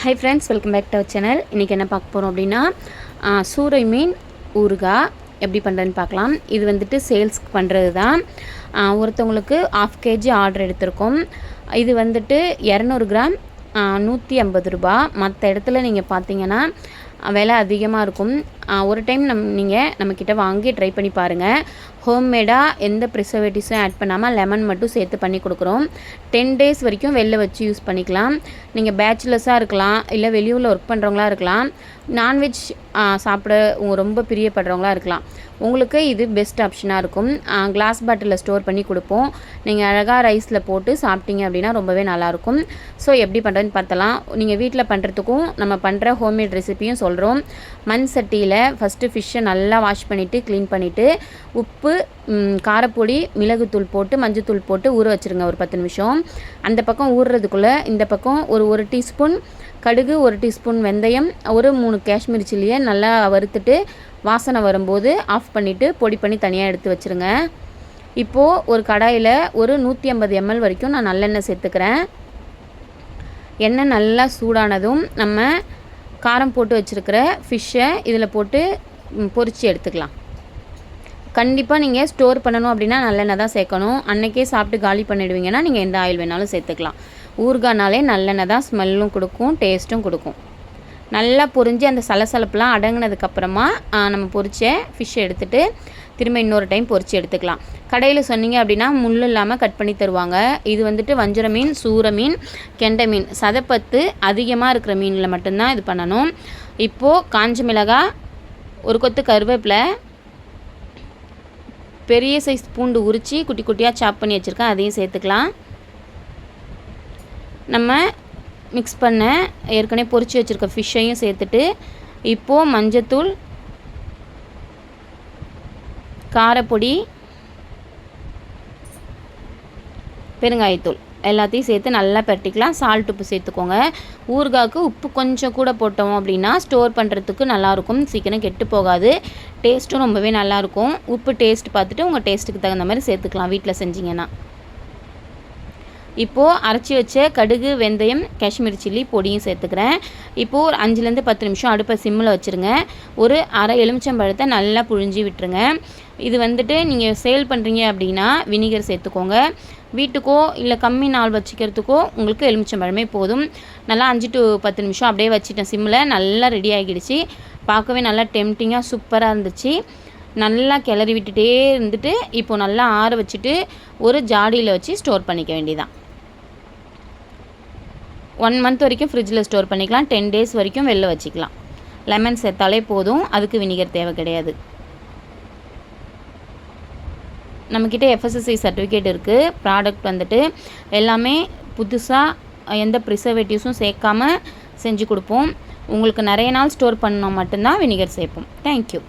High friends, welcome back to our channel. இன்றைக்கி என்ன பார்க்க போகிறோம் அப்படின்னா, சூரை மீன் ஊறுகாய் எப்படி பண்ணுறதுன்னு பார்க்கலாம். இது வந்துட்டு சேல்ஸ்க்கு பண்ணுறது தான். ஒருத்தவங்களுக்கு 1/2 kg ஆர்டர் எடுத்திருக்கோம். இது வந்துட்டு 200 கிராம் 150 ரூபா. மற்ற இடத்துல நீங்கள் பார்த்தீங்கன்னா விலை அதிகமாக இருக்கும். ஒரு டைம் நம்மக்கிட்ட வாங்கி ட்ரை பண்ணி பாருங்கள். ஹோம்மேடாக எந்த ப்ரிசர்வேட்டிவ்ஸும் ஆட் பண்ணாமல் லெமன் மட்டும் சேர்த்து பண்ணி கொடுக்குறோம். 10 days வரைக்கும் வெளில வச்சு யூஸ் பண்ணிக்கலாம். நீங்கள் பேச்சுலர்ஸாக இருக்கலாம், இல்லை வெளியூரில் ஒர்க் பண்ணுறவங்களா இருக்கலாம், நான்வெஜ் சாப்பிட ரொம்ப பிரியப்படுறவங்களா இருக்கலாம். உங்களுக்கு இது பெஸ்ட் ஆப்ஷனாக இருக்கும். கிளாஸ் பாட்டிலில் ஸ்டோர் பண்ணி கொடுப்போம். நீங்கள் அழகாக ரைஸில் போட்டு சாப்பிட்டீங்க அப்படின்னா ரொம்பவே நல்லாயிருக்கும். ஸோ எப்படி பண்ணுறதுன்னு பார்த்தலாம். நீங்கள் வீட்டில் பண்ணுறதுக்கும் நம்ம பண்ணுற ஹோம்மேட் ரெசிப்பியும் சொல்கிறோம். மண் சட்டியில் ஃபஸ்ட்டு ஃபிஷ்ஷை நல்லா வாஷ் பண்ணிவிட்டு க்ளீன் பண்ணிவிட்டு உப்பு, காரப்பொடி, மிளகுத்தூள் போட்டு மஞ்சத்தூள் போட்டு ஊற வச்சுருங்க ஒரு 10 நிமிஷம். அந்த பக்கம் ஊறுறதுக்குள்ளே இந்த பக்கம் ஒரு டீஸ்பூன் கடுகு, 1 டீஸ்பூன் வெந்தயம், ஒரு 3 காஷ்மீரி சில்லியை நல்லா வறுத்துட்டு வாசனை வரும்போது ஆஃப் பண்ணிவிட்டு பொடி பண்ணி தனியாக எடுத்து வச்சுருங்க. இப்போது ஒரு கடாயில் ஒரு 150 ml வரைக்கும் நான் நல்லெண்ணெய் சேர்த்துக்கிறேன். எண்ணெய் நல்லா சூடானதும் நம்ம காரம் போட்டு வச்சுருக்கிற ஃபிஷ்ஷை இதில் போட்டு பொரித்து எடுத்துக்கலாம். கண்டிப்பாக நீங்கள் ஸ்டோர் பண்ணணும் அப்படின்னா நல்லெண்ணெய் தான் சேர்க்கணும். அன்றைக்கே சாப்பிட்டு காலி பண்ணிடுவீங்கன்னா நீங்கள் எந்த ஆயில் வேணாலும் சேர்த்துக்கலாம். ஊறுகாய்னாலே நல்லெண்ணெய் தான் ஸ்மெல்லும் கொடுக்கும், டேஸ்ட்டும் கொடுக்கும். நல்லா பொரிஞ்சு அந்த சலசலப்புலாம் அடங்கினதுக்கப்புறமா நம்ம பொரிச்ச ஃபிஷ்ஷை எடுத்துகிட்டு திரும்ப இன்னொரு டைம் பொரித்து எடுத்துக்கலாம். கடையில் சொன்னீங்க அப்படின்னா முள் இல்லாமல் கட் பண்ணி தருவாங்க. இது வந்துட்டு வஞ்சர மீன், சூரை மீன், கெண்டை மீன், சதைப்பத்து அதிகமாக இருக்கிற மீனில் மட்டும்தான் இது பண்ணணும். இப்போது காஞ்ச மிளகாய், ஒரு கொத்து கருவேப்பிலை, பெரிய சைஸ் பூண்டு உரித்து குட்டி குட்டியாக சாப் பண்ணி வச்சுருக்கேன், அதையும் சேர்த்துக்கலாம். நம்ம மிக்ஸ் பண்ண ஏற்கனவே பொரித்து வச்சுருக்க ஃபிஷ்ஷையும் சேர்த்துட்டு இப்போது மஞ்சத்தூள், காரப்பொடி, பெருங்காயத்தூள் எல்லாத்தையும் சேர்த்து நல்லா பரட்டிக்கலாம். சால்ட், உப்பு சேர்த்துக்கோங்க. ஊறுகாய்க்கு உப்பு கொஞ்சம் கூட போட்டோம் அப்படின்னா ஸ்டோர் பண்ணுறதுக்கு நல்லாயிருக்கும், சீக்கிரம் கெட்டு போகாது, டேஸ்ட்டும் ரொம்பவே நல்லாயிருக்கும். உப்பு டேஸ்ட் பார்த்துட்டு உங்கள் டேஸ்ட்டுக்கு தகுந்த மாதிரி சேர்த்துக்கலாம் வீட்டில் செஞ்சிங்கன்னா. இப்போது அரைச்சி வச்ச கடுகு, வெந்தயம், காஷ்மீரி சில்லி பொடியும் சேர்த்துக்கிறேன். இப்போது ஒரு 5லேருந்து 10 நிமிஷம் அடுப்பை சிம்மில் வச்சுருங்க. ஒரு அரை எலுமிச்சம்பழத்தை நல்லா புழிஞ்சி விட்டுருங்க. இது வந்துட்டு நீங்கள் சேல் பண்ணுறீங்க அப்படின்னா வினிகர் சேர்த்துக்கோங்க. வீட்டுக்கோ இல்லை கம்மி நாள் வச்சுக்கிறதுக்கோ உங்களுக்கு எலுமிச்சம்பழமே போதும். நல்லா 5 to 10 நிமிஷம் அப்படியே வச்சுட்டேன் சிம்மில். நல்லா ரெடி ஆகிடுச்சு. பார்க்கவே நல்லா டெம்டிங்காக சூப்பராக இருந்துச்சு. நல்லா கிளறி விட்டுட்டே இருந்துட்டு இப்போது நல்லா ஆற வச்சுட்டு ஒரு ஜாடியில் வச்சு ஸ்டோர் பண்ணிக்க வேண்டியதான். 1 month வரைக்கும் ஃப்ரிட்ஜில் ஸ்டோர் பண்ணிக்கலாம். 10 days வரைக்கும் வெளில வச்சுக்கலாம். லெமன் சேர்த்தாலே போதும், அதுக்கு வினிகர் தேவை கிடையாது. நம்மக்கிட்ட FSSAI சர்டிஃபிகேட் இருக்குது. ப்ராடக்ட் வந்துட்டு எல்லாமே புதுசாக எந்த ப்ரிசர்வேட்டிவ்ஸும் சேர்க்காமல் செஞ்சு கொடுப்போம். உங்களுக்கு நிறைய நாள் ஸ்டோர் பண்ணால் மட்டும்தான் வினிகர் சேர்ப்போம். தேங்க்யூ.